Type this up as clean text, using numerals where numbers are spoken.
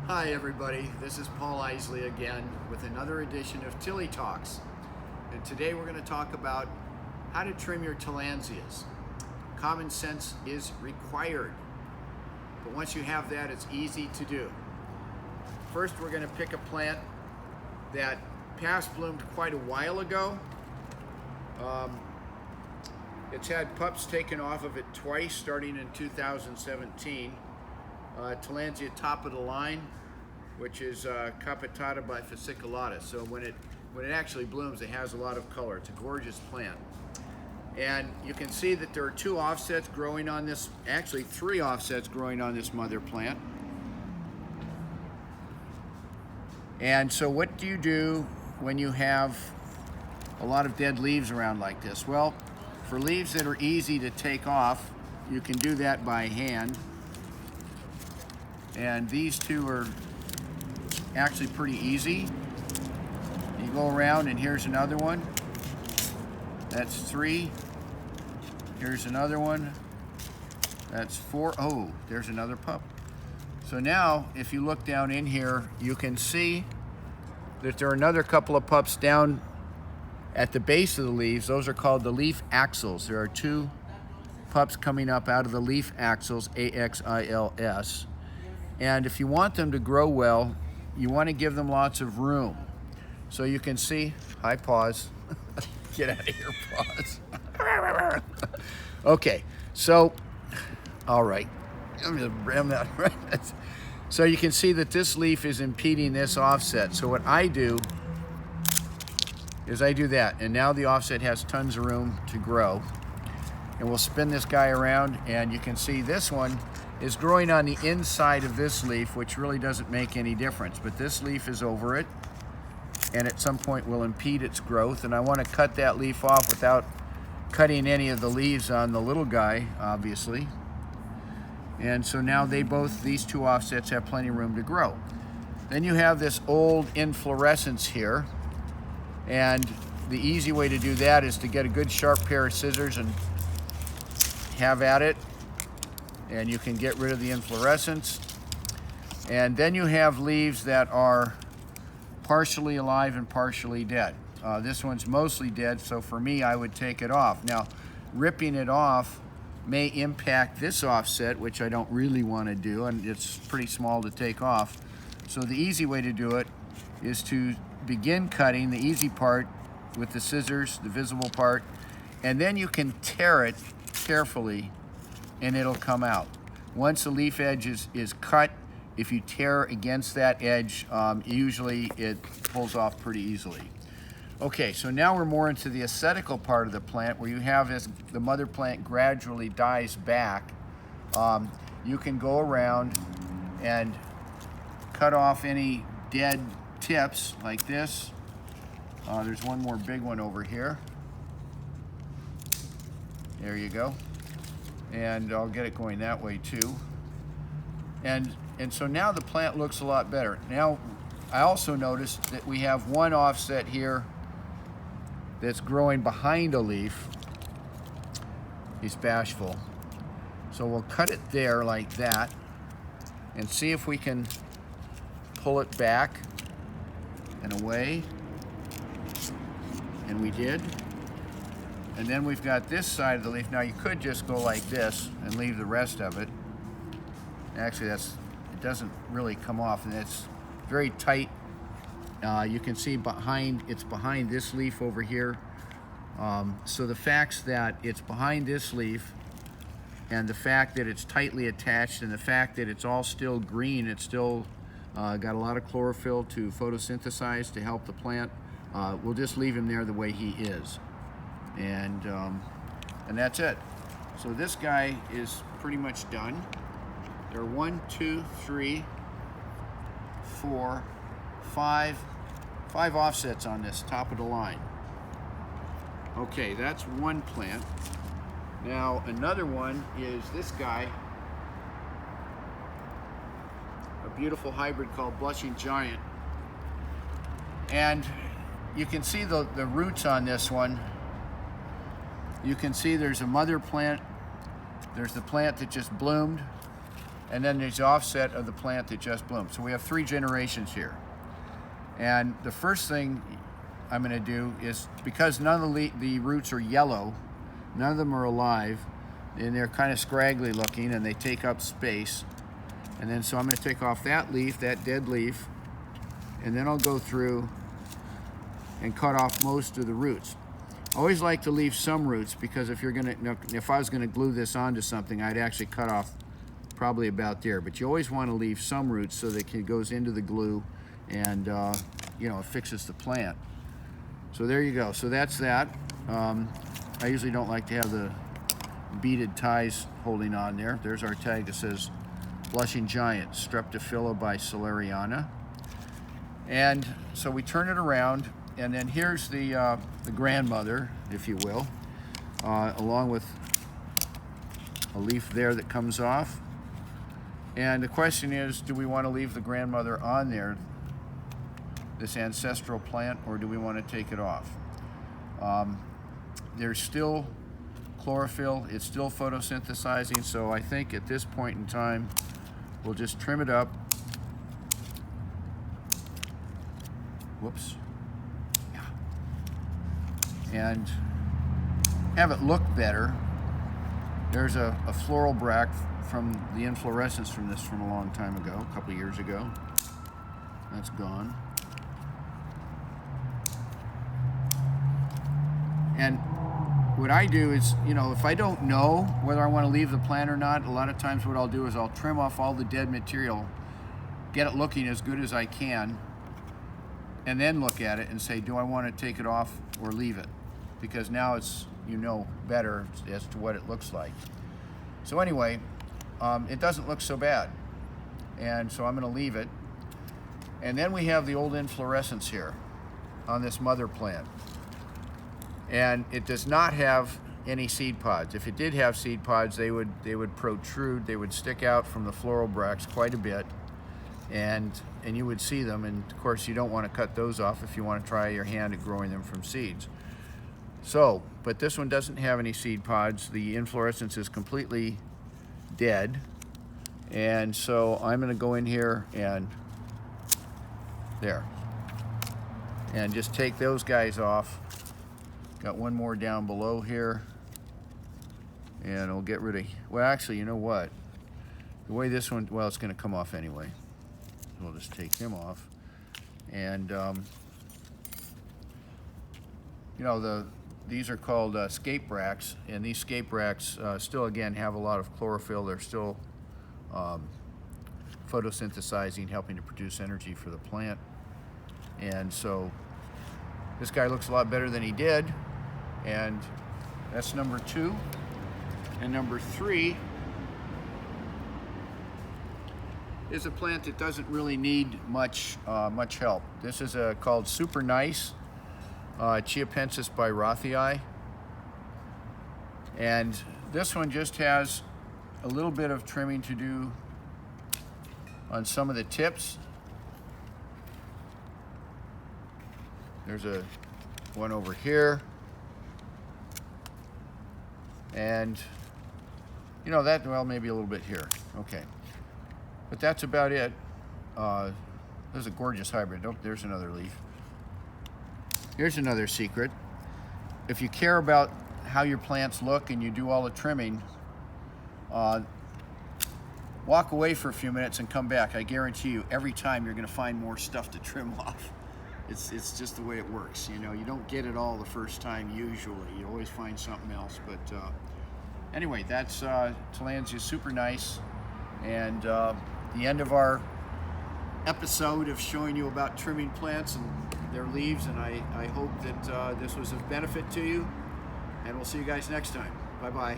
Hi everybody, this is Paul Isley again with another edition of Tilly Talks. And today we're going to talk about how to trim your Tillandsias. Common sense is required, but once you have that, it's easy to do. First, we're going to pick a plant that past bloomed quite a while ago. It's had pups taken off of it twice, starting in 2017. Tillandsia top of the line, which is capitata bifasciculata. So when it actually blooms, it has a lot of color. It's a gorgeous plant. And you can see that there are two offsets growing on this, actually three offsets growing on this mother plant. And so what do you do when you have a lot of dead leaves around like this? Well, for leaves that are easy to take off, you can do that by hand. And these two are actually pretty easy. You go around and here's another one. That's 3. Here's another one. That's 4. Oh, there's another pup. So now, if you look down in here, you can see that there are another couple of pups down at the base of the leaves. Those are called the leaf axils. There are 2 pups coming up out of the leaf axils, A-X-I-L-S. And if you want them to grow well, you want to give them lots of room. So you can see, hi, pause. Get out of here, pause. Okay, so, all right. I'm just ram that right. So you can see that this leaf is impeding this offset. So what I do is I do that, and now the offset has tons of room to grow. And we'll spin this guy around, and you can see this one is growing on the inside of this leaf, which really doesn't make any difference. But this leaf is over it, and at some point will impede its growth. And I want to cut that leaf off without cutting any of the leaves on the little guy, obviously. And so now these two offsets have plenty of room to grow. Then you have this old inflorescence here, and the easy way to do that is to get a good sharp pair of scissors and have at it, and you can get rid of the inflorescence. And then you have leaves that are partially alive and partially dead. This one's mostly dead, so for me, I would take it off. Now, ripping it off may impact this offset, which I don't really want to do, and it's pretty small to take off. So the easy way to do it is to begin cutting the easy part with the scissors, the visible part, and then you can tear it carefully and it'll come out. Once the leaf edge is cut, if you tear against that edge, usually it pulls off pretty easily. Okay, so now we're more into the aesthetical part of the plant, where you have as the mother plant gradually dies back. You can go around and cut off any dead tips like this. There's one more big one over here. There you go. And I'll get it going that way too. And so now the plant looks a lot better. Now, I also noticed that we have one offset here that's growing behind a leaf. He's bashful. So we'll cut it there like that and see if we can pull it back and away. And we did. And then we've got this side of the leaf. Now you could just go like this and leave the rest of it. Actually, it doesn't really come off, and it's very tight. You can see it's behind this leaf over here. So the fact that it's behind this leaf, and the fact that it's tightly attached, and the fact that it's all still green, it's still got a lot of chlorophyll to photosynthesize to help the plant. We'll just leave him there the way he is. And that's it. So this guy is pretty much done. There are 1, 2, 3, 4, 5 offsets on this top of the line. Okay, that's one plant. Now another one is this guy, a beautiful hybrid called Blushing Giant. And you can see the roots on this one. You can see there's a mother plant, there's the plant that just bloomed, and then there's the offset of the plant that just bloomed. So we have 3 generations here. And the first thing I'm going to do is, because none of the roots are yellow, none of them are alive, and they're kind of scraggly looking and they take up space. And then so I'm going to take off that leaf, that dead leaf, and then I'll go through and cut off most of the roots. I always like to leave some roots, because if I was going to glue this onto something, I'd actually cut off probably about there. But you always want to leave some roots so that it goes into the glue and it fixes the plant. So there you go. So that's that. I usually don't like to have the beaded ties holding on there. There's our tag that says Blushing Giant, Streptophila by Solariana. And so we turn it around, and then here's the grandmother, if you will, along with a leaf there that comes off. And the question is, do we want to leave the grandmother on there, this ancestral plant, or do we want to take it off? There's still chlorophyll, it's still photosynthesizing, so I think at this point in time, we'll just trim it up. Whoops. Yeah. And have it look better. There's a floral bract from the inflorescence from this from a long time ago, a couple years ago. That's gone. And what I do is, if I don't know whether I want to leave the plant or not, a lot of times what I'll do is I'll trim off all the dead material, get it looking as good as I can, and then look at it and say, do I want to take it off or leave it? Because now it's, better as to what it looks like. So anyway, it doesn't look so bad. And so I'm going to leave it. And then we have the old inflorescence here on this mother plant. And it does not have any seed pods. If it did have seed pods, they would protrude, they would stick out from the floral bracts quite a bit, and you would see them. And of course, you don't want to cut those off if you want to try your hand at growing them from seeds. So, but this one doesn't have any seed pods. The inflorescence is completely dead, and so I'm going to go in here and there, and just take those guys off. Got one more down below here, and I'll get rid of, well, actually, you know what? The way this one, well, it's going to come off anyway. We'll just take him off. And, these are called scape bracts, and these scape bracts still, again, have a lot of chlorophyll. They're still photosynthesizing, helping to produce energy for the plant. And so this guy looks a lot better than he did. And that's number 2. And number 3 is a plant that doesn't really need much help. This is called Super Nice, Chiapensis by Rothii. And this one just has a little bit of trimming to do on some of the tips. There's one over here. And, well, maybe a little bit here. Okay. But that's about it. There's a gorgeous hybrid. Oh, there's another leaf. Here's another secret. If you care about how your plants look and you do all the trimming, walk away for a few minutes and come back. I guarantee you, every time you're going to find more stuff to trim off. It's just the way it works. You don't get it all the first time usually. You always find something else. But anyway, that's Tillandsia Super Nice, and the end of our episode of showing you about trimming plants and their leaves. And I hope that this was of benefit to you. And we'll see you guys next time. Bye-bye.